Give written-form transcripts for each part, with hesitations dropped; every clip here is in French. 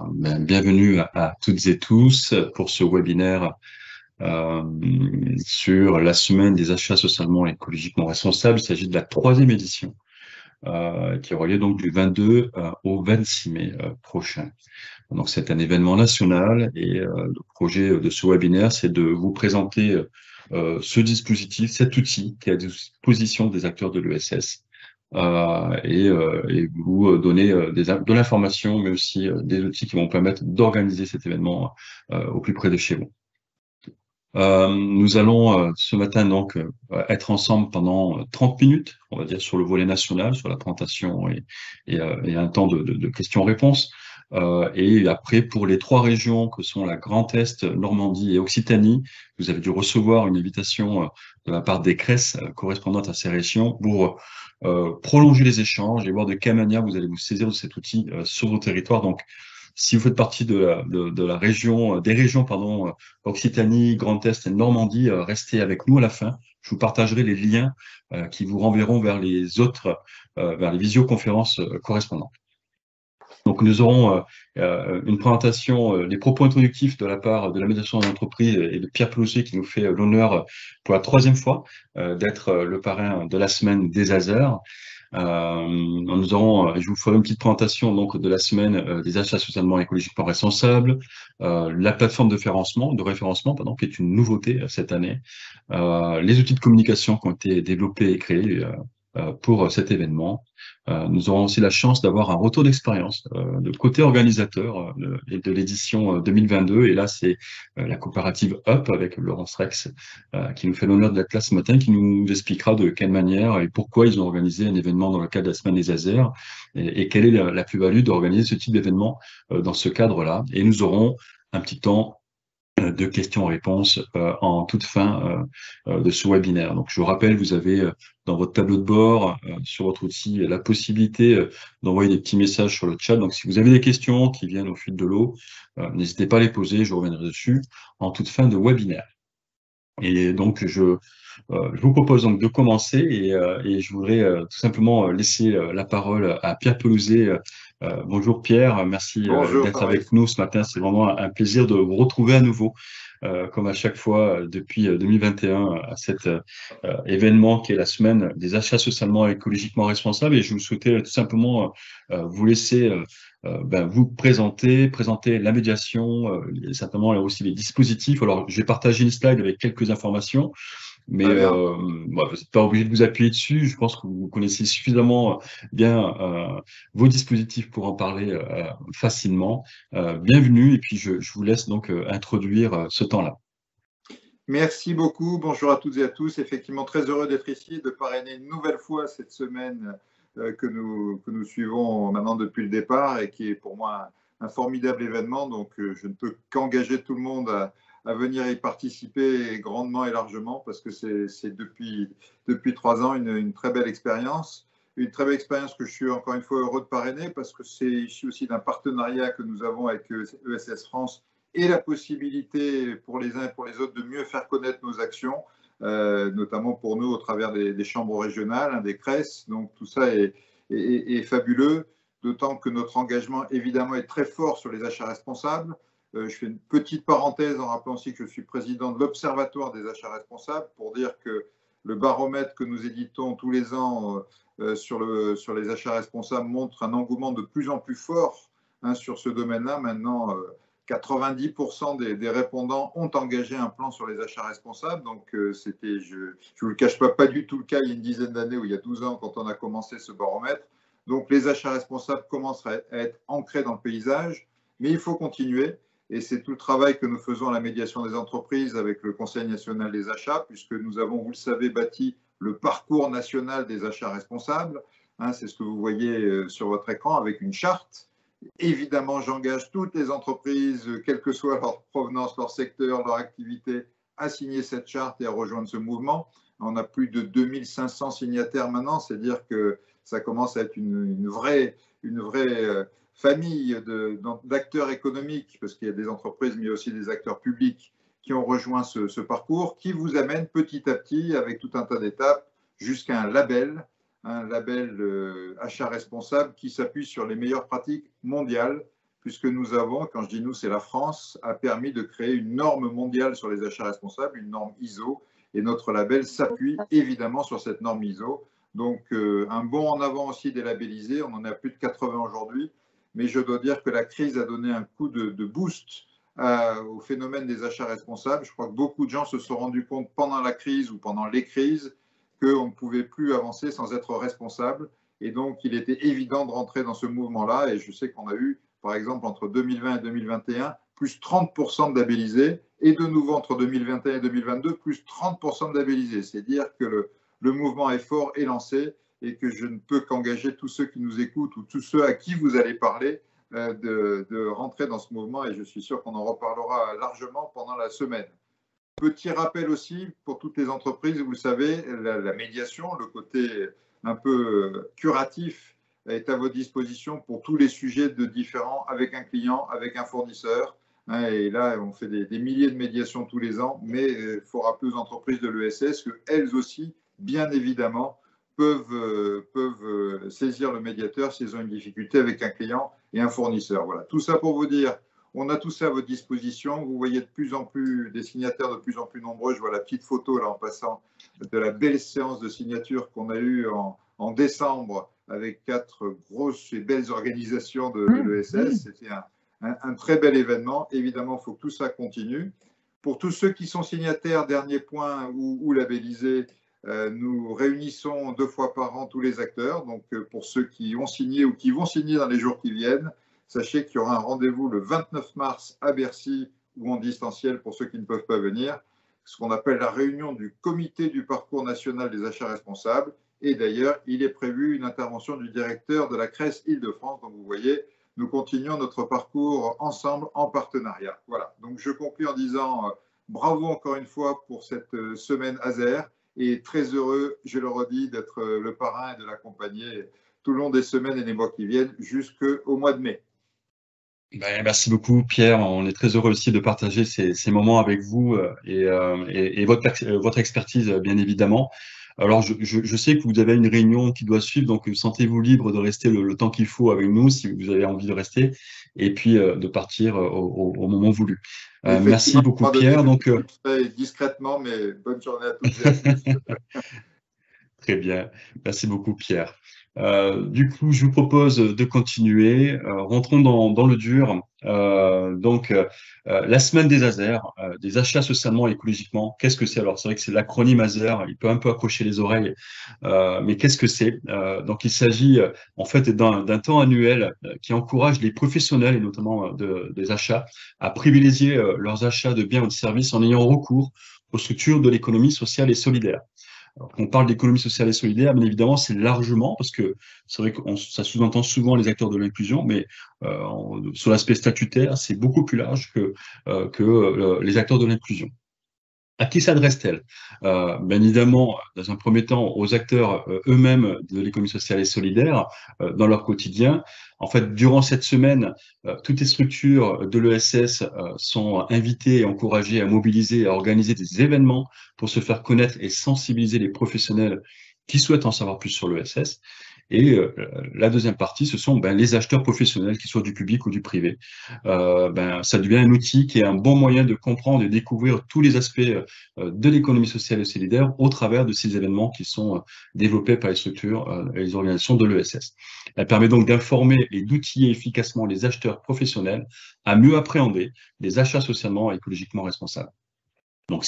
Bienvenue à toutes et tous pour ce webinaire sur la semaine des achats socialement et écologiquement responsables. Il s'agit de la 3e édition qui aura lieu donc du 22 au 26 mai prochain. Donc c'est un événement national et le projet de ce webinaire, c'est de vous présenter ce dispositif, cet outil qui est à disposition des acteurs de l'ESS. Et vous donner de l'information, mais aussi des outils qui vont permettre d'organiser cet événement au plus près de chez vous. Nous allons ce matin donc être ensemble pendant 30 minutes, on va dire, sur le volet national, sur la présentation et un temps de questions-réponses. Et après, pour les 3 régions que sont la Grand Est, Normandie et Occitanie, vous avez dû recevoir une invitation de la part des CRES correspondantes à ces régions pour prolonger les échanges et voir de quelle manière vous allez vous saisir de cet outil sur vos territoires. Donc, si vous faites partie de la région, des régions, pardon, Occitanie, Grand Est et Normandie, restez avec nous à la fin. Je vous partagerai les liens qui vous renverront vers les autres, vers les visioconférences correspondantes. Donc, nous aurons une présentation, les propos introductifs de la part de la médiation de l'entreprise et de Pierre Pelouzet qui nous fait l'honneur pour la 3e fois d'être le parrain de la semaine des ASER. Nous aurons, je vous ferai une petite présentation donc de la semaine des achats socialement et écologiquement responsables, la plateforme de référencement, pardon, qui est une nouveauté cette année, les outils de communication qui ont été développés et créés pour cet événement. Nous aurons aussi la chance d'avoir un retour d'expérience de côté organisateur et de l'édition 2022. Et là, c'est la coopérative UP avec Laurence Rex qui nous fait l'honneur d'être là ce matin, qui nous expliquera de quelle manière et pourquoi ils ont organisé un événement dans le cadre de la Semaine des ASER et quelle est la plus-value d'organiser ce type d'événement dans ce cadre-là. Et nous aurons un petit temps de questions-réponses en toute fin de ce webinaire. Donc, je vous rappelle, vous avez dans votre tableau de bord, sur votre outil, la possibilité d'envoyer des petits messages sur le chat. Donc, si vous avez des questions qui viennent au fil de l'eau, n'hésitez pas à les poser, je reviendrai dessus en toute fin de webinaire. Et donc, je vous propose donc de commencer et je voudrais tout simplement laisser la parole à Pierre Pelouzet. Bonjour Pierre, merci d'être avec nous ce matin. C'est vraiment un plaisir de vous retrouver à nouveau, comme à chaque fois depuis 2021, à cet événement qui est la semaine des achats socialement et écologiquement responsables. Et je vous souhaitais tout simplement vous laisser vous présenter la médiation, certainement aussi les dispositifs. Alors, je vais partager une slide avec quelques informations. Mais vous n'êtes pas obligé de vous appuyer dessus. Je pense que vous connaissez suffisamment bien vos dispositifs pour en parler facilement. Bienvenue et puis je vous laisse donc introduire ce temps-là. Merci beaucoup. Bonjour à toutes et à tous. Effectivement, très heureux d'être ici et de parrainer une nouvelle fois cette semaine que nous suivons maintenant depuis le départ et qui est pour moi un formidable événement. Donc, je ne peux qu'engager tout le monde à venir y participer grandement et largement parce que c'est depuis 3 ans une très belle expérience. Une très belle expérience que je suis encore une fois heureux de parrainer parce que c'est issu aussi d'un partenariat que nous avons avec ESS France et la possibilité pour les uns et pour les autres de mieux faire connaître nos actions, notamment pour nous au travers des chambres régionales, des CRES. Donc tout ça est fabuleux, d'autant que notre engagement évidemment est très fort sur les achats responsables. Je fais une petite parenthèse en rappelant aussi que je suis président de l'Observatoire des achats responsables pour dire que le baromètre que nous éditons tous les ans sur les achats responsables montre un engouement de plus en plus fort sur ce domaine-là. Maintenant, 90% des répondants ont engagé un plan sur les achats responsables. Donc, c'était, je ne vous le cache pas du tout le cas il y a une dizaine d'années ou il y a 12 ans quand on a commencé ce baromètre. Donc, les achats responsables commencent à être ancrés dans le paysage, mais il faut continuer. Et c'est tout le travail que nous faisons à la médiation des entreprises avec le Conseil national des achats, puisque nous avons, vous le savez, bâti le parcours national des achats responsables. C'est ce que vous voyez sur votre écran avec une charte. Évidemment, j'engage toutes les entreprises, quelle que soit leur provenance, leur secteur, leur activité, à signer cette charte et à rejoindre ce mouvement. On a plus de 2500 signataires maintenant, c'est-à-dire que ça commence à être une vraie famille d'acteurs économiques, parce qu'il y a des entreprises, mais aussi des acteurs publics qui ont rejoint ce parcours, qui vous amène petit à petit, avec tout un tas d'étapes, jusqu'à un label achat responsable qui s'appuie sur les meilleures pratiques mondiales puisque nous avons, quand je dis nous, c'est la France, a permis de créer une norme mondiale sur les achats responsables, une norme ISO, et notre label s'appuie évidemment sur cette norme ISO. Donc, un bond en avant aussi des labellisés, on en a plus de 80 aujourd'hui, mais je dois dire que la crise a donné un coup de boost au phénomène des achats responsables. Je crois que beaucoup de gens se sont rendus compte pendant la crise ou pendant les crises qu'on ne pouvait plus avancer sans être responsable. Et donc, il était évident de rentrer dans ce mouvement-là. Et je sais qu'on a eu, par exemple, entre 2020 et 2021, plus 30% de labellisés. Et de nouveau, entre 2021 et 2022, plus 30% de labellisés. C'est dire que le mouvement est fort et lancé et que je ne peux qu'engager tous ceux qui nous écoutent ou tous ceux à qui vous allez parler de rentrer dans ce mouvement. Et je suis sûr qu'on en reparlera largement pendant la semaine. Petit rappel aussi pour toutes les entreprises, vous le savez, la médiation, le côté un peu curatif est à votre disposition pour tous les sujets de différents avec un client, avec un fournisseur. Et là, on fait des milliers de médiations tous les ans, mais il faut rappeler aux entreprises de l'ESS qu'elles aussi, bien évidemment, peuvent saisir le médiateur s'ils ont une difficulté avec un client et un fournisseur. Voilà, tout ça pour vous dire. On a tout ça à votre disposition. Vous voyez de plus en plus des signataires de plus en plus nombreux. Je vois la petite photo là en passant de la belle séance de signature qu'on a eue en décembre avec 4 grosses et belles organisations de l'ESS. C'était un très bel événement. Évidemment, il faut que tout ça continue. Pour tous ceux qui sont signataires, dernier point, ou labellisés, nous réunissons 2 fois par an tous les acteurs. Donc, pour ceux qui ont signé ou qui vont signer dans les jours qui viennent, sachez qu'il y aura un rendez-vous le 29 mars à Bercy ou en distanciel pour ceux qui ne peuvent pas venir, ce qu'on appelle la réunion du comité du parcours national des achats responsables. Et d'ailleurs, il est prévu une intervention du directeur de la CRES Île-de-France. Donc vous voyez, nous continuons notre parcours ensemble en partenariat. Voilà, donc je conclue en disant bravo encore une fois pour cette semaine ASER et très heureux, je le redis, d'être le parrain et de l'accompagner tout le long des semaines et des mois qui viennent jusqu'au mois de mai. Ben, merci beaucoup, Pierre. On est très heureux aussi de partager ces moments avec vous et votre expertise, bien évidemment. Alors, je sais que vous avez une réunion qui doit suivre, donc sentez-vous libre de rester le temps qu'il faut avec nous si vous avez envie de rester, et puis de partir au moment voulu. Merci beaucoup, Pierre. Donc, discrètement, mais bonne journée à toutes et à tous. Très bien. Merci beaucoup, Pierre. Du coup, je vous propose de continuer. Rentrons dans le dur. La semaine des ASER, des achats socialement et écologiquement, qu'est-ce que c'est? Alors, c'est vrai que c'est l'acronyme ASER, il peut un peu accrocher les oreilles, mais qu'est-ce que c'est? Donc, il s'agit en fait d'un temps annuel qui encourage les professionnels, et notamment des achats, à privilégier leurs achats de biens ou de services en ayant recours aux structures de l'économie sociale et solidaire. Alors, quand on parle d'économie sociale et solidaire, bien évidemment, c'est largement, parce que c'est vrai que ça sous-entend souvent les acteurs de l'inclusion, mais sur l'aspect statutaire, c'est beaucoup plus large que les acteurs de l'inclusion. À qui s'adresse-t-elle? Bien évidemment, dans un premier temps, aux acteurs eux-mêmes de l'économie sociale et solidaire dans leur quotidien. En fait, durant cette semaine, toutes les structures de l'ESS sont invitées et encouragées à mobiliser et à organiser des événements pour se faire connaître et sensibiliser les professionnels qui souhaitent en savoir plus sur l'ESS. Et la deuxième partie, ce sont les acheteurs professionnels, qu'ils soient du public ou du privé. Ça devient un outil qui est un bon moyen de comprendre et découvrir tous les aspects de l'économie sociale et solidaire au travers de ces événements qui sont développés par les structures et les organisations de l'ESS. Elle permet donc d'informer et d'outiller efficacement les acheteurs professionnels à mieux appréhender les achats socialement et écologiquement responsables. Donc,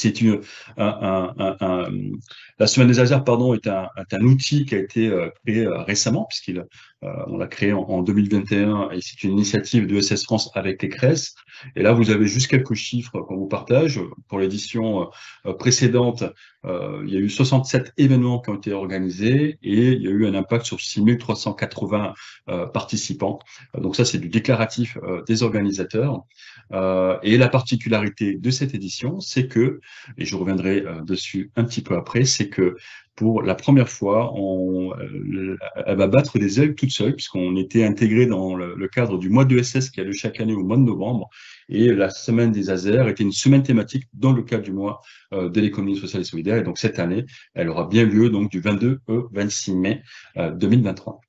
la semaine des ASER, pardon, est un outil qui a été créé récemment, on l'a créé en 2021 et c'est une initiative de ESS France avec les CRES. Et là, vous avez juste quelques chiffres qu'on vous partage. Pour l'édition précédente, il y a eu 67 événements qui ont été organisés et il y a eu un impact sur 6380 participants. Donc ça, c'est du déclaratif des organisateurs. Et la particularité de cette édition, c'est que, et je reviendrai dessus un petit peu après, c'est que pour la première fois, elle va battre des ailes toute seule, puisqu'on était intégré dans le cadre du mois de l'ESS qui a lieu chaque année au mois de novembre. Et la semaine des ASER était une semaine thématique dans le cadre du mois de l'économie sociale et solidaire. Et donc cette année, elle aura bien lieu donc du 22 au 26 mai 2023.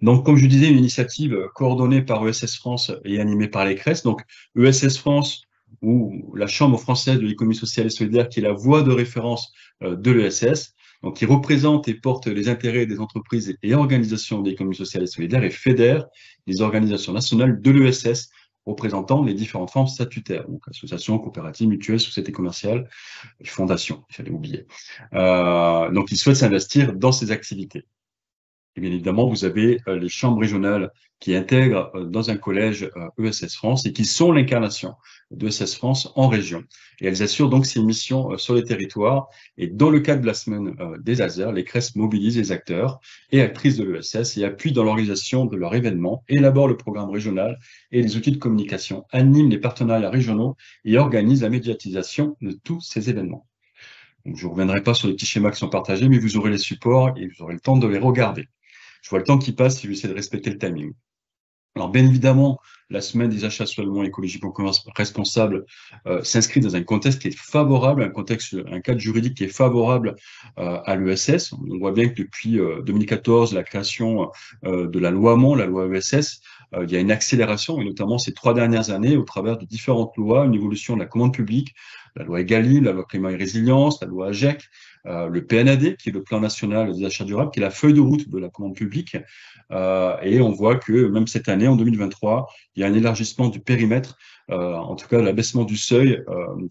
Donc, comme je disais, une initiative coordonnée par ESS France et animée par les CRES. Donc, ESS France, ou la Chambre française de l'économie sociale et solidaire, qui est la voie de référence de l'ESS, donc qui représente et porte les intérêts des entreprises et organisations de l'économie sociale et solidaire et fédère les organisations nationales de l'ESS représentant les différentes formes statutaires, donc associations, coopératives, mutuelles, sociétés commerciales, fondations, il fallait oublier. Donc, ils souhaitent s'investir dans ces activités. Et bien évidemment, vous avez les chambres régionales qui intègrent dans un collège ESS France et qui sont l'incarnation d'ESS France en région. Et elles assurent donc ces missions sur les territoires. Et dans le cadre de la semaine des ASER, les CRES mobilisent les acteurs et actrices de l'ESS et appuient dans l'organisation de leur événement, élaborent le programme régional et les outils de communication, animent les partenariats régionaux et organisent la médiatisation de tous ces événements. Donc, je ne reviendrai pas sur les petits schémas qui sont partagés, mais vous aurez les supports et vous aurez le temps de les regarder. Je vois le temps qui passe et j'essaie de respecter le timing. Alors, bien évidemment, la semaine des achats seulement écologiques pour commerce responsable s'inscrit dans un contexte qui est favorable, un cadre juridique qui est favorable à l'ESS. On voit bien que depuis 2014, la création de la loi Hamon, la loi ESS, il y a une accélération, et notamment ces 3 dernières années, au travers de différentes lois, une évolution de la commande publique, la loi EGalim, la loi Climat et Résilience, la loi AGEC, le PNAD, qui est le plan national des achats durables, qui est la feuille de route de la commande publique. Et on voit que même cette année, en 2023, il y a un élargissement du périmètre, en tout cas l'abaissement du seuil,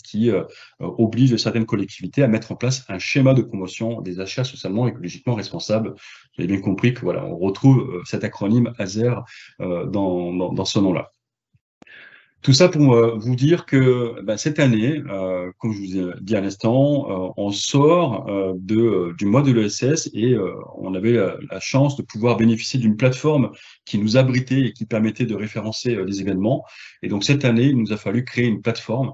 qui oblige certaines collectivités à mettre en place un schéma de promotion des achats socialement et écologiquement responsables. Vous avez bien compris que voilà, on retrouve cet acronyme ASER dans ce nom-là. Tout ça pour vous dire que cette année, comme je vous ai dit à l'instant, on sort du mois de l'ESS et on avait la chance de pouvoir bénéficier d'une plateforme qui nous abritait et qui permettait de référencer les événements. Et donc cette année, il nous a fallu créer une plateforme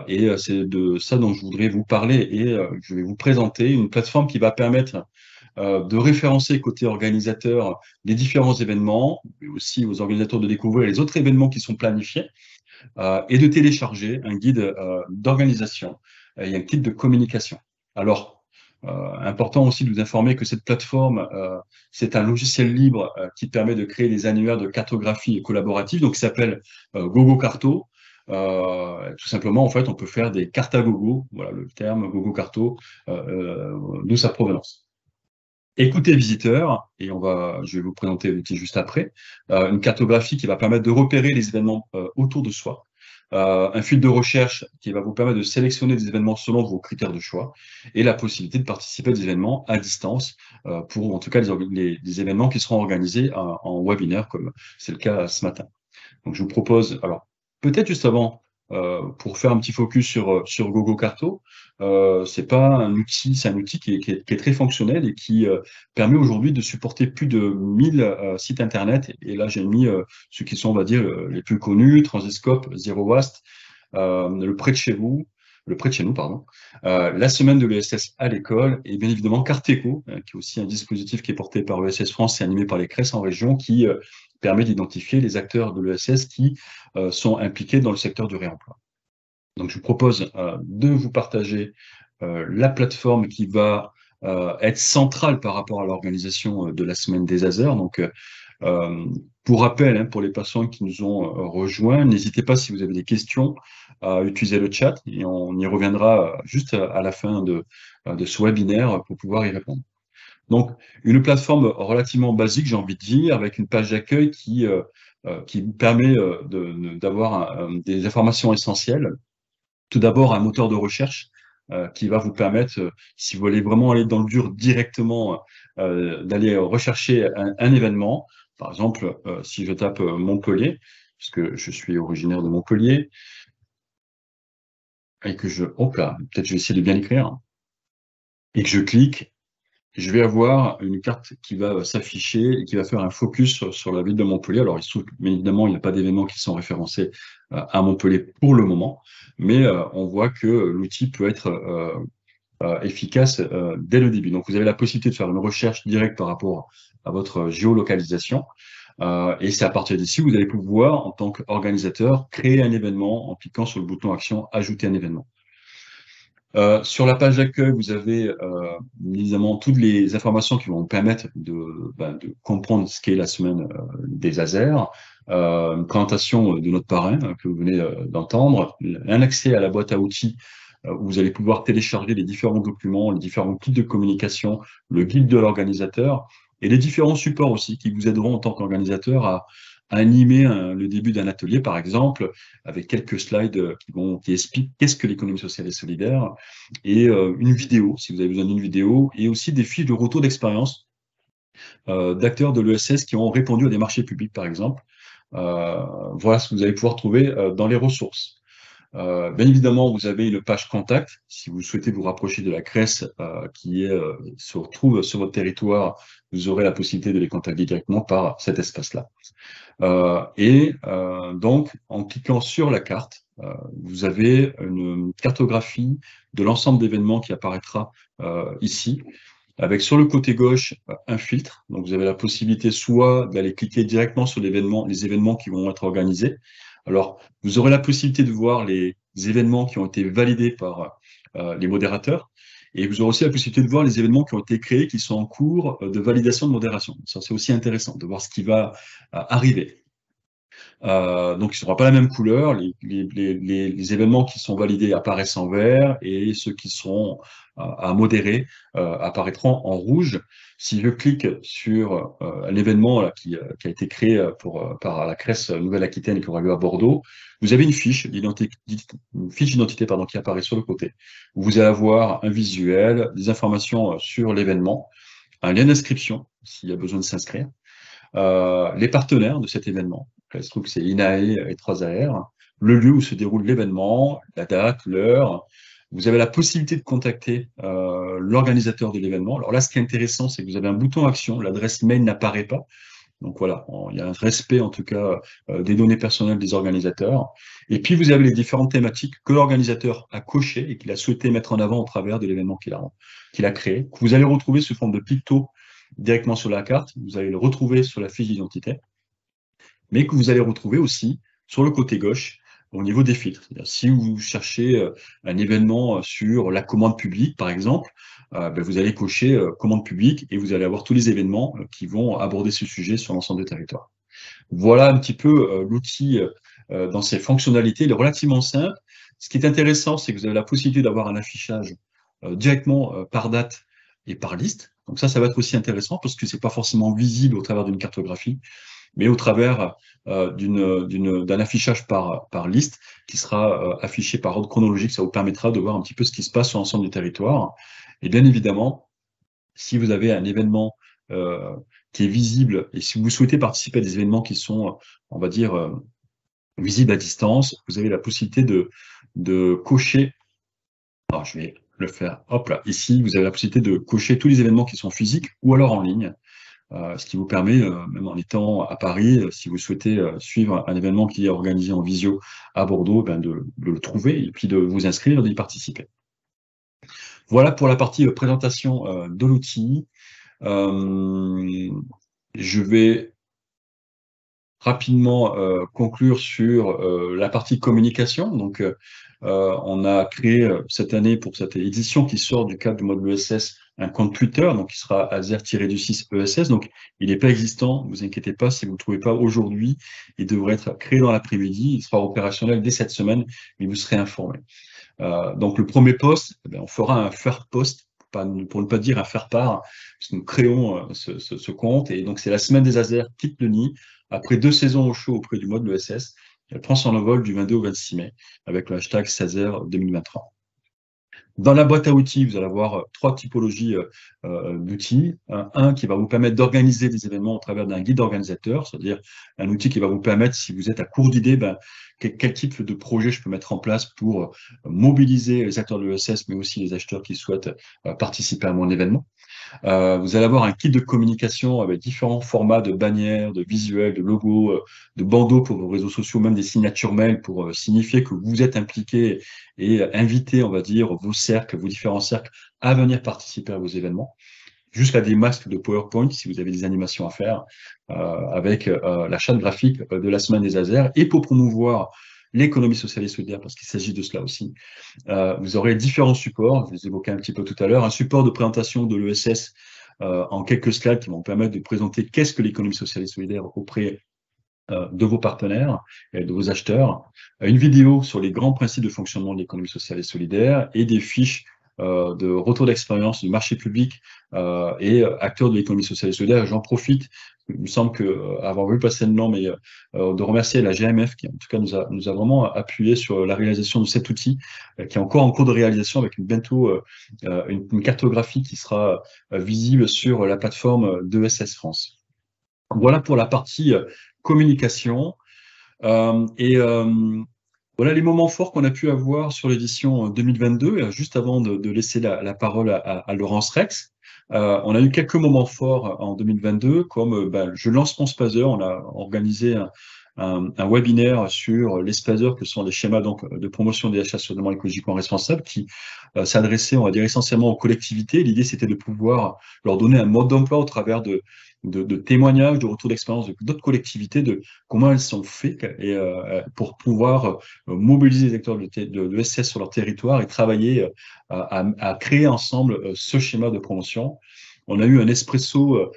et c'est de ça dont je voudrais vous parler et je vais vous présenter une plateforme qui va permettre de référencer côté organisateur les différents événements, mais aussi aux organisateurs de découvrir les autres événements qui sont planifiés, et de télécharger un guide d'organisation et un guide de communication. Alors, important aussi de vous informer que cette plateforme, c'est un logiciel libre qui permet de créer des annuaires de cartographie collaborative, donc qui s'appelle GoGoCarto. Tout simplement, en fait, on peut faire des cartes à gogo, voilà le terme GoGoCarto, d'où sa provenance. Écoutez visiteur, et je vais vous présenter l'outil juste après, une cartographie qui va permettre de repérer les événements autour de soi, un fil de recherche qui va vous permettre de sélectionner des événements selon vos critères de choix, et la possibilité de participer à des événements à distance, pour en tout cas des événements qui seront organisés en webinaire, comme c'est le cas ce matin. Donc je vous propose, alors peut-être juste avant, pour faire un petit focus sur GoGoCarto, c'est un outil qui est très fonctionnel et qui permet aujourd'hui de supporter plus de 1000 sites internet. Et là, j'ai mis ceux qui sont, on va dire, les plus connus, Transiscope, Zero Waste, le près de chez nous, pardon, la semaine de l'ESS à l'école, et bien évidemment Carteco, qui est aussi un dispositif qui est porté par ESS France et animé par les CRES en région, qui permet d'identifier les acteurs de l'ESS qui sont impliqués dans le secteur du réemploi. Donc, je vous propose de vous partager la plateforme qui va être centrale par rapport à l'organisation de la semaine des ASER. Donc, pour rappel, hein, pour les personnes qui nous ont rejoints, n'hésitez pas si vous avez des questions à utiliser le chat et on y reviendra juste à la fin de ce webinaire pour pouvoir y répondre. Donc, une plateforme relativement basique, j'ai envie de dire, avec une page d'accueil qui permet d'avoir des informations essentielles. Tout d'abord, un moteur de recherche qui va vous permettre, si vous voulez vraiment aller dans le dur directement, d'aller rechercher un événement. Par exemple, si je tape Montpellier, puisque je suis originaire de Montpellier, et que hop là, peut-être je vais essayer de bien l'écrire, et que je clique, je vais avoir une carte qui va s'afficher et qui va faire un focus sur la ville de Montpellier. Alors, il se trouve, bien évidemment, il n'y a pas d'événements qui sont référencés à Montpellier pour le moment, mais on voit que l'outil peut être efficace dès le début. Donc, vous avez la possibilité de faire une recherche directe par rapport à votre géolocalisation. Et c'est à partir d'ici, vous allez pouvoir, en tant qu'organisateur, créer un événement en cliquant sur le bouton Action, ajouter un événement. Sur la page d'accueil, vous avez évidemment toutes les informations qui vont vous permettre de comprendre ce qu'est la semaine des ASER, une présentation de notre parrain que vous venez d'entendre, un accès à la boîte à outils où vous allez pouvoir télécharger les différents documents, les différents kits de communication, le guide de l'organisateur et les différents supports aussi qui vous aideront en tant qu'organisateur à animer le début d'un atelier, par exemple, avec quelques slides qui expliquent qu'est-ce que l'économie sociale et solidaire, et une vidéo, si vous avez besoin d'une vidéo, et aussi des fiches de retour d'expérience d'acteurs de l'ESS qui ont répondu à des marchés publics, par exemple. Voilà ce que vous allez pouvoir trouver dans les ressources. Bien évidemment, vous avez une page contact. Si vous souhaitez vous rapprocher de la CRES se retrouve sur votre territoire, vous aurez la possibilité de les contacter directement par cet espace-là. Donc, en cliquant sur la carte, vous avez une cartographie de l'ensemble d'événements qui apparaîtra ici, avec sur le côté gauche un filtre. Donc, vous avez la possibilité soit d'aller cliquer directement sur les événements qui vont être organisés. Alors, vous aurez la possibilité de voir les événements qui ont été validés par les modérateurs. Et vous aurez aussi la possibilité de voir les événements qui ont été créés, qui sont en cours de validation de modération. Ça, c'est aussi intéressant de voir ce qui va arriver. Donc, ils ne seront pas la même couleur. Les événements qui sont validés apparaissent en vert et ceux qui seront à modérer apparaîtront en rouge. Si je clique sur un événement là, qui a été créé par la CRES Nouvelle-Aquitaine et qui aura lieu à Bordeaux, vous avez une fiche d'identité qui apparaît sur le côté. Vous allez avoir un visuel, des informations sur l'événement, un lien d'inscription s'il y a besoin de s'inscrire, les partenaires de cet événement. Il se trouve que c'est INAE et 3AR, le lieu où se déroule l'événement, la date, l'heure. Vous avez la possibilité de contacter l'organisateur de l'événement. Alors là, ce qui est intéressant, c'est que vous avez un bouton action, l'adresse mail n'apparaît pas. Donc voilà, il y a un respect en tout cas des données personnelles des organisateurs. Et puis vous avez les différentes thématiques que l'organisateur a cochées et qu'il a souhaité mettre en avant au travers de l'événement qu'il a créé, que vous allez retrouver sous forme de picto directement sur la carte. Vous allez le retrouver sur la fiche d'identité, mais que vous allez retrouver aussi sur le côté gauche au niveau des filtres. C'est-à-dire, si vous cherchez un événement sur la commande publique, par exemple, vous allez cocher commande publique et vous allez avoir tous les événements qui vont aborder ce sujet sur l'ensemble du territoire. Voilà un petit peu l'outil dans ses fonctionnalités. Il est relativement simple. Ce qui est intéressant, c'est que vous avez la possibilité d'avoir un affichage directement par date et par liste. Donc ça va être aussi intéressant parce que c'est pas forcément visible au travers d'une cartographie, mais au travers d'un affichage par liste qui sera affiché par ordre chronologique. Ça vous permettra de voir un petit peu ce qui se passe sur l'ensemble du territoire. Et bien évidemment, si vous avez un événement qui est visible et si vous souhaitez participer à des événements qui sont, on va dire, visibles à distance, vous avez la possibilité de cocher. Alors, je vais le faire. Hop là, ici, vous avez la possibilité de cocher tous les événements qui sont physiques ou alors en ligne. Ce qui vous permet, même en étant à Paris, si vous souhaitez suivre un événement qui est organisé en visio à Bordeaux, de le trouver et puis de vous inscrire et d'y participer. Voilà pour la partie présentation de l'outil. Je vais rapidement conclure sur la partie communication. Donc, on a créé cette année, pour cette édition qui sort du cadre du module ESS, un compte Twitter, donc qui sera ASER-du-6 ESS. Donc, il n'est pas existant, ne vous inquiétez pas, si vous ne le trouvez pas aujourd'hui, il devrait être créé dans l'après-midi, il sera opérationnel dès cette semaine, mais vous serez informé. Donc, le premier post, on fera un faire post, pour ne pas dire un faire part, parce que nous créons ce compte, et donc c'est la semaine des ASER quitte le nid, après 2 saisons au chaud auprès du module ESS. Elle prend son envol du 22 au 26 mai avec le hashtag SASER 2023. Dans la boîte à outils, vous allez avoir 3 typologies d'outils. Un qui va vous permettre d'organiser des événements au travers d'un guide organisateur, c'est-à-dire un outil qui va vous permettre, si vous êtes à court d'idées, quel type de projet je peux mettre en place pour mobiliser les acteurs de l'ESS, mais aussi les acheteurs qui souhaitent participer à mon événement. Vous allez avoir un kit de communication avec différents formats de bannières, de visuels, de logos, de bandeaux pour vos réseaux sociaux, même des signatures mail pour signifier que vous êtes impliqué et inviter, on va dire, vos différents cercles à venir participer à vos événements, jusqu'à des masques de PowerPoint si vous avez des animations à faire avec la charte graphique de la semaine des ASER. Et pour promouvoir l'économie sociale et solidaire, parce qu'il s'agit de cela aussi. Vous aurez différents supports, je les évoquais un petit peu tout à l'heure, un support de présentation de l'ESS en quelques slides qui vont permettre de présenter qu'est-ce que l'économie sociale et solidaire auprès de vos partenaires et de vos acheteurs, une vidéo sur les grands principes de fonctionnement de l'économie sociale et solidaire et des fiches de retour d'expérience du marché public et acteurs de l'économie sociale et solidaire. J'en profite, il me semble que avoir vu passer le nom, mais de remercier la GMF qui en tout cas nous a vraiment appuyé sur la réalisation de cet outil qui est encore en cours de réalisation avec bientôt une cartographie qui sera visible sur la plateforme d'ESS France. Voilà pour la partie communication. Voilà les moments forts qu'on a pu avoir sur l'édition 2022. Juste avant de laisser la parole à Laurence Rex, on a eu quelques moments forts en 2022, comme je lance mon spazer. On a organisé un webinaire sur les spazers, que sont les schémas donc, de promotion des achats socialement écologiquement responsables, qui s'adressait, on va dire, essentiellement aux collectivités. L'idée, c'était de pouvoir leur donner un mode d'emploi au travers de témoignages, de retours d'expérience d'autres collectivités, de comment elles sont faites et pour pouvoir mobiliser les acteurs de SS sur leur territoire et travailler à créer ensemble ce schéma de promotion. On a eu un espresso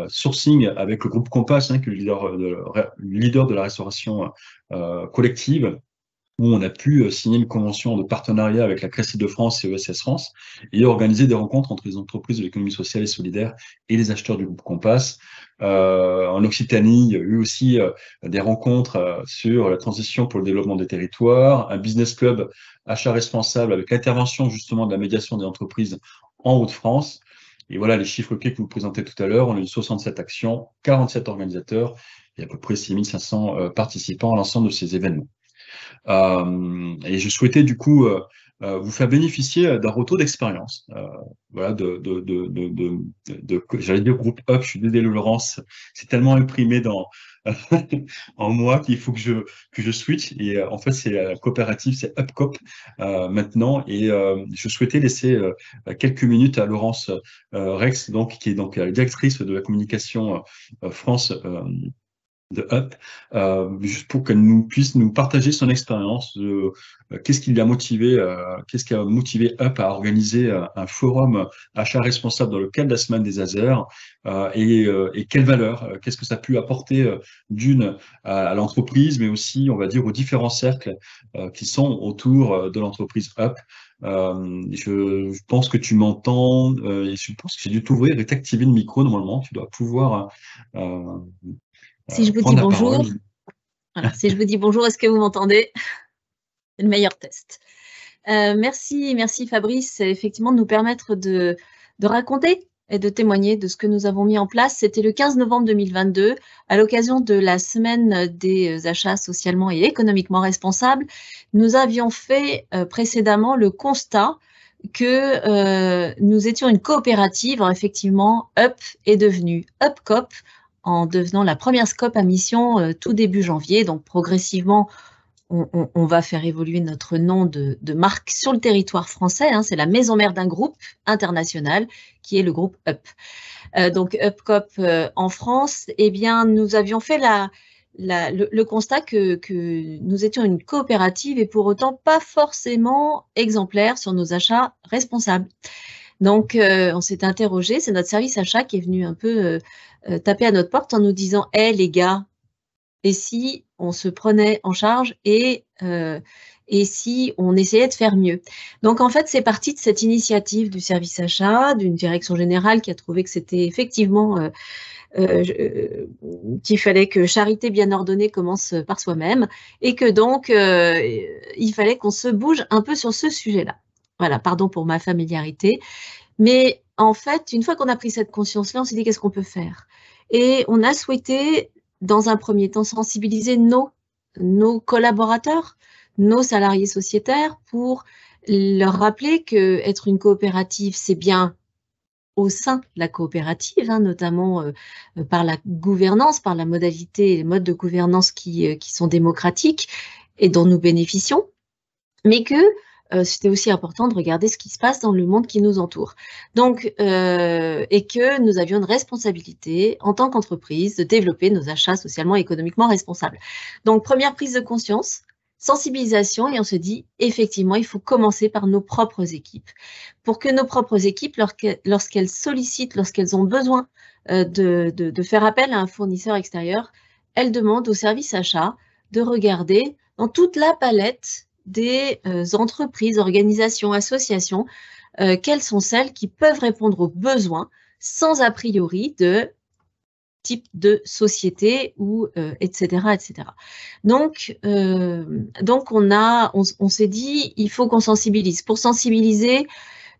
sourcing avec le groupe Compass, qui est le leader de la restauration collective, où on a pu signer une convention de partenariat avec la CRECI de France et ESS France et organiser des rencontres entre les entreprises de l'économie sociale et solidaire et les acheteurs du groupe Compass. En Occitanie, il y a eu aussi des rencontres sur la transition pour le développement des territoires, un business club achat responsable avec l'intervention justement de la médiation des entreprises en Hauts-de-France. Et voilà les chiffres clés que vous présentez tout à l'heure. On a eu 67 actions, 47 organisateurs et à peu près 6500 participants à l'ensemble de ces événements. Et je souhaitais du coup vous faire bénéficier d'un retour d'expérience. Voilà, j'allais dire groupe Up, je suis désolé Laurence, c'est tellement imprimé en moi qu'il faut que je switch. Et en fait, c'est la coopérative, c'est UpCop maintenant. Et je souhaitais laisser quelques minutes à Laurence Rex, donc, qui est donc la directrice de la communication France de Up, juste pour qu'elle puisse nous partager son expérience de qu'est-ce qui l'a motivé, qu'est-ce qui a motivé Up à organiser un forum achat responsable dans le cadre de la semaine des Azers et quelles valeurs, qu'est-ce que ça a pu apporter d'une à l'entreprise, mais aussi, on va dire, aux différents cercles qui sont autour de l'entreprise Up. Je pense que tu m'entends et je pense que j'ai dû t'ouvrir et t'activer le micro. Normalement, tu dois pouvoir si je vous dis bonjour, voilà, si je vous dis bonjour, est-ce que vous m'entendez? C'est le meilleur test. Merci Fabrice, effectivement, de nous permettre de raconter et de témoigner de ce que nous avons mis en place. C'était le 15 novembre 2022, à l'occasion de la semaine des achats socialement et économiquement responsables. Nous avions fait précédemment le constat que nous étions une coopérative. Alors, effectivement, Up est devenu UpCop, en devenant la première SCOP à mission tout début janvier. Donc, progressivement, on va faire évoluer notre nom de marque sur le territoire français. C'est la maison mère d'un groupe international qui est le groupe Up. Donc, UpCop en France, eh bien, nous avions fait le constat que nous étions une coopérative et pour autant pas forcément exemplaire sur nos achats responsables. Donc, on s'est interrogé, c'est notre service achat qui est venu un peu taper à notre porte en nous disant « Hey les gars, et si on se prenait en charge et si on essayait de faire mieux ?» Donc, en fait, c'est parti de cette initiative du service achat, d'une direction générale qui a trouvé que c'était effectivement qu'il fallait que charité bien ordonnée commence par soi-même et que donc, il fallait qu'on se bouge un peu sur ce sujet-là. Voilà, pardon pour ma familiarité. Mais en fait, une fois qu'on a pris cette conscience-là, on s'est dit qu'est-ce qu'on peut faire? Et on a souhaité, dans un premier temps, sensibiliser nos collaborateurs, nos salariés sociétaires, pour leur rappeler qu'être une coopérative, c'est bien au sein de la coopérative, notamment par la gouvernance, par la modalité et les modes de gouvernance qui sont démocratiques et dont nous bénéficions, mais que c'était aussi important de regarder ce qui se passe dans le monde qui nous entoure. Donc, et que nous avions une responsabilité en tant qu'entreprise de développer nos achats socialement et économiquement responsables. Donc, première prise de conscience, sensibilisation, et on se dit, effectivement, il faut commencer par nos propres équipes. Pour que nos propres équipes, lorsqu'elles sollicitent, lorsqu'elles ont besoin de faire appel à un fournisseur extérieur, elles demandent au service achat de regarder dans toute la palette des entreprises, organisations, associations, quelles sont celles qui peuvent répondre aux besoins sans a priori de type de société ou etc., etc. Donc on s'est dit, il faut qu'on sensibilise. Pour sensibiliser,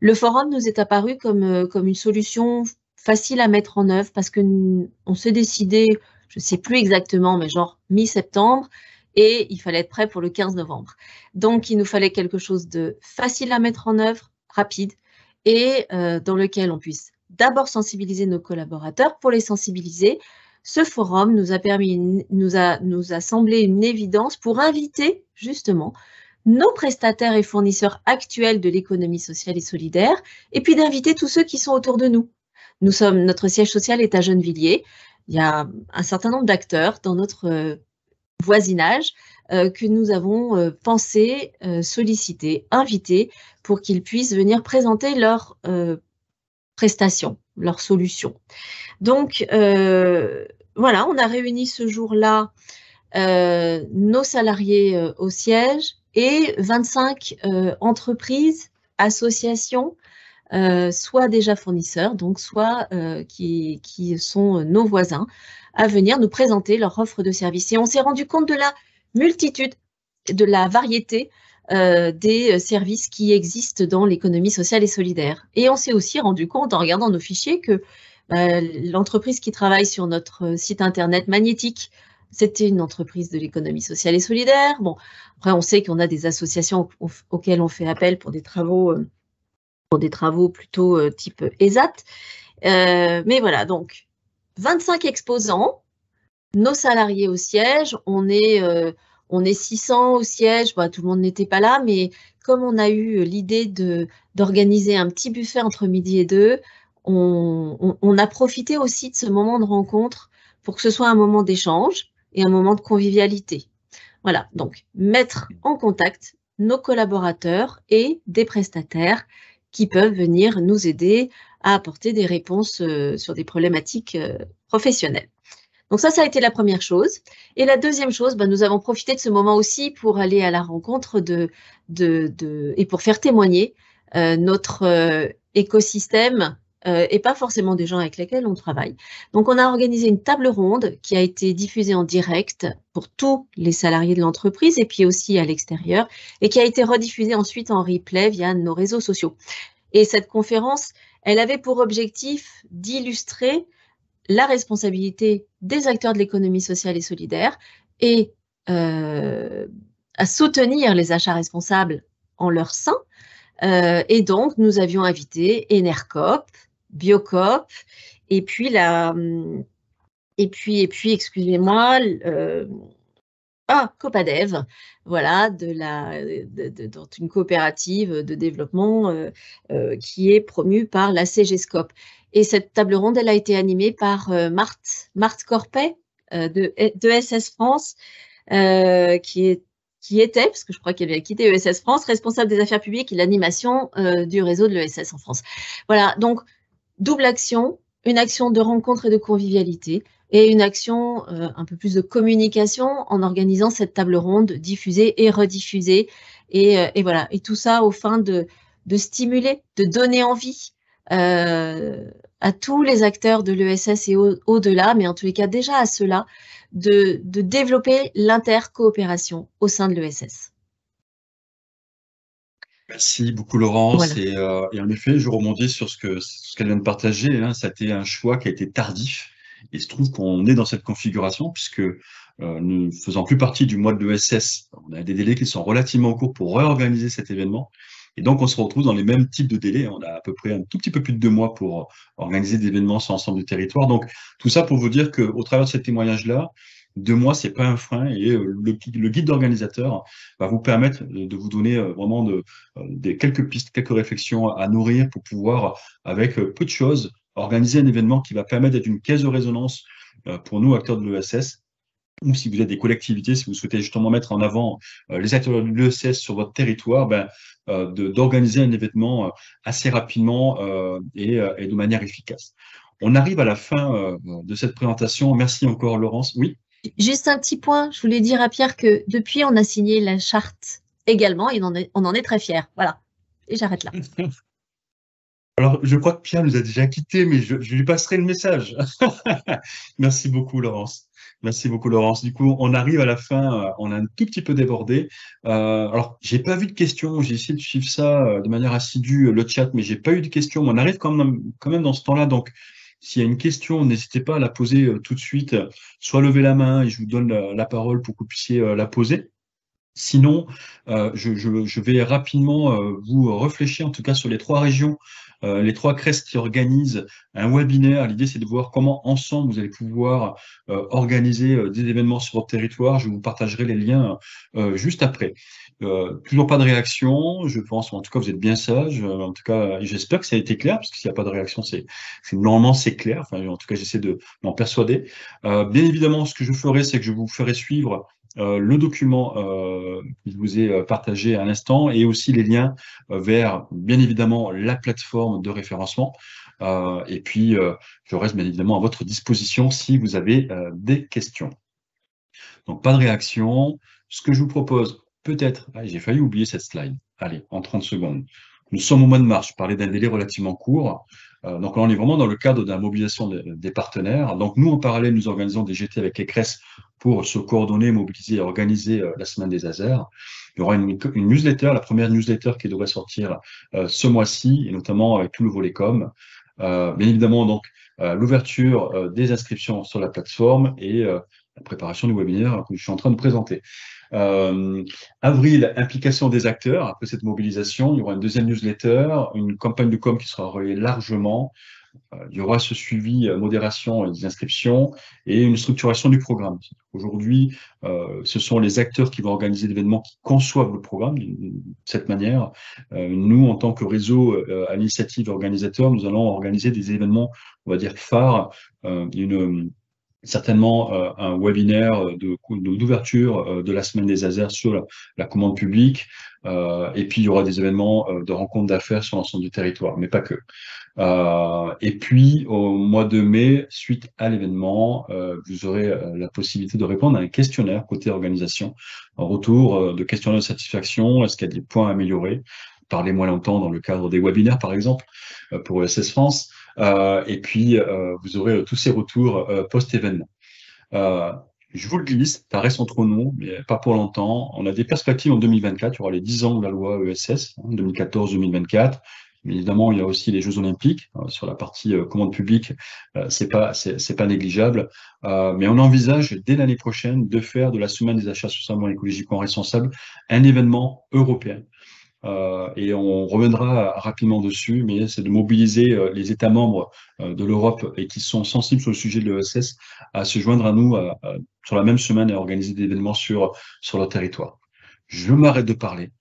le forum nous est apparu comme une solution facile à mettre en œuvre parce qu'on s'est décidé, je ne sais plus exactement, mais genre mi-septembre, et il fallait être prêt pour le 15 novembre. Donc, il nous fallait quelque chose de facile à mettre en œuvre, rapide, et dans lequel on puisse d'abord sensibiliser nos collaborateurs. Pour les sensibiliser, ce forum nous a semblé une évidence pour inviter justement nos prestataires et fournisseurs actuels de l'économie sociale et solidaire, et puis d'inviter tous ceux qui sont autour de nous. Notre siège social est à Gennevilliers. Il y a un certain nombre d'acteurs dans notre voisinage que nous avons pensé, solliciter, inviter pour qu'ils puissent venir présenter leurs prestations, leurs solutions. Donc, voilà, on a réuni ce jour-là nos salariés au siège et 25 entreprises, associations, soit déjà fournisseurs, donc soit qui sont nos voisins, à venir nous présenter leur offre de services. Et on s'est rendu compte de la multitude, de la variété des services qui existent dans l'économie sociale et solidaire. Et on s'est aussi rendu compte en regardant nos fichiers que l'entreprise qui travaille sur notre site internet Magnétique, c'était une entreprise de l'économie sociale et solidaire. Bon, après, on sait qu'on a des associations auxquelles on fait appel pour des travaux plutôt type ESAT. Mais voilà, donc 25 exposants, nos salariés au siège, on est 600 au siège, bah, tout le monde n'était pas là, mais comme on a eu l'idée d'organiser un petit buffet entre midi et 2, on a profité aussi de ce moment de rencontre pour que ce soit un moment d'échange et un moment de convivialité. Voilà, donc mettre en contact nos collaborateurs et des prestataires qui peuvent venir nous aider à apporter des réponses sur des problématiques professionnelles. Donc ça a été la première chose. Et la deuxième chose, nous avons profité de ce moment aussi pour aller à la rencontre et pour faire témoigner notre écosystème et pas forcément des gens avec lesquels on travaille. Donc on a organisé une table ronde qui a été diffusée en direct pour tous les salariés de l'entreprise et puis aussi à l'extérieur et qui a été rediffusée ensuite en replay via nos réseaux sociaux. Et cette conférence, elle avait pour objectif d'illustrer la responsabilité des acteurs de l'économie sociale et solidaire et à soutenir les achats responsables en leur sein. Et donc, nous avions invité Enercoop, Biocoop, et puis excusez-moi, Copadev, voilà, dans une coopérative de développement qui est promue par la CGScope. Et cette table ronde, elle a été animée par Marthe Corpet de ESS France, qui était, parce que je crois qu'elle avait quitté ESS France, responsable des affaires publiques et de l'animation du réseau de l'ESS en France. Voilà, donc double action, une action de rencontre et de convivialité, et une action un peu plus de communication en organisant cette table ronde diffusée et rediffusée. Et voilà, et tout ça au fin de stimuler, de donner envie à tous les acteurs de l'ESS et au-delà, mais en tous les cas déjà à ceux-là, de développer l'intercoopération au sein de l'ESS. Merci beaucoup Laurence. Voilà. Et en effet, je rebondis sur ce qu'elle vient de partager. Hein, ça a été un choix qui a été tardif. Et il se trouve qu'on est dans cette configuration puisque nous ne faisons plus partie du mois de l'ESS. On a des délais qui sont relativement courts pour réorganiser cet événement. Et donc, on se retrouve dans les mêmes types de délais. On a à peu près un tout petit peu plus de 2 mois pour organiser des événements sur l'ensemble du territoire. Donc, tout ça pour vous dire qu'au travers de ces témoignages-là, 2 mois, c'est pas un frein, et le guide d'organisateur va vous permettre de vous donner vraiment quelques pistes, quelques réflexions à nourrir pour pouvoir, avec peu de choses, organiser un événement qui va permettre d'être une caisse de résonance pour nous, acteurs de l'ESS, ou si vous êtes des collectivités, si vous souhaitez justement mettre en avant les acteurs de l'ESS sur votre territoire, d'organiser un événement assez rapidement et de manière efficace. On arrive à la fin de cette présentation. Merci encore, Laurence. Oui. Juste un petit point, je voulais dire à Pierre que depuis, on a signé la charte également et on en est très fiers. Voilà, et j'arrête là. Alors, je crois que Pierre nous a déjà quittés, mais je lui passerai le message. Merci beaucoup, Laurence. Merci beaucoup, Laurence. Du coup, on arrive à la fin, on a un tout petit peu débordé. Alors, j'ai pas vu de questions, j'ai essayé de suivre ça de manière assidue, le chat, mais j'ai pas eu de questions. On arrive quand même dans ce temps-là, donc s'il y a une question, n'hésitez pas à la poser tout de suite, soit levez la main et je vous donne la parole pour que vous puissiez la poser. Sinon, je vais rapidement vous réfléchir en tout cas sur les 3 régions, les 3 CRES qui organisent un webinaire. L'idée, c'est de voir comment ensemble vous allez pouvoir organiser des événements sur votre territoire. Je vous partagerai les liens juste après. Toujours pas de réaction, je pense, en tout cas, vous êtes bien sage. En tout cas, j'espère que ça a été clair, parce que s'il n'y a pas de réaction, normalement c'est clair. Enfin, en tout cas, j'essaie de m'en persuader. Bien évidemment, ce que je ferai, c'est que je vous ferai suivre le document que je vous ai partagé à l'instant et aussi les liens vers, bien évidemment, la plateforme de référencement. Et puis, je reste bien évidemment à votre disposition si vous avez des questions. Donc, pas de réaction. Ce que je vous propose, peut-être, j'ai failli oublier cette slide. Allez, en 30 secondes. Nous sommes au mois de mars, je parlais d'un délai relativement court. Donc là, on est vraiment dans le cadre de la mobilisation des partenaires. Donc nous, en parallèle, nous organisons des GT avec les CRES pour se coordonner, mobiliser et organiser la semaine des ASER. Il y aura une newsletter, la première newsletter qui devrait sortir ce mois-ci, et notamment avec tout le volet com. Bien évidemment, donc, l'ouverture des inscriptions sur la plateforme et la préparation du webinaire que je suis en train de présenter. Avril, implication des acteurs. Après cette mobilisation, il y aura une deuxième newsletter, une campagne de com qui sera relayée largement. Il y aura ce suivi, modération des inscriptions et une structuration du programme. Aujourd'hui, ce sont les acteurs qui vont organiser l'événement, qui conçoivent le programme de cette manière. Nous, en tant que réseau à l'initiative organisateur, nous allons organiser des événements, on va dire, phares, certainement un webinaire d'ouverture de la semaine des ASER sur la commande publique, et puis il y aura des événements de rencontres d'affaires sur l'ensemble du territoire, mais pas que. Et puis au mois de mai, suite à l'événement, vous aurez la possibilité de répondre à un questionnaire côté organisation, en retour de questionnaire de satisfaction. Est-ce qu'il y a des points à améliorer? Parlez-moi longtemps dans le cadre des webinaires, par exemple, pour ESS France. Et puis, vous aurez tous ces retours post-événement. Je vous le glisse, ça reste entre nous, mais pas pour longtemps. On a des perspectives en 2024. Il y aura les 10 ans de la loi ESS, 2014-2024. Mais évidemment, il y a aussi les Jeux Olympiques sur la partie commande publique. C'est pas négligeable. Mais on envisage dès l'année prochaine de faire de la semaine des achats socialement et écologiquement responsables un événement européen. Et on reviendra rapidement dessus, mais c'est de mobiliser les États membres de l'Europe et qui sont sensibles sur le sujet de l'ESS à se joindre à nous sur la même semaine et à organiser des événements sur leur territoire. Je m'arrête de parler.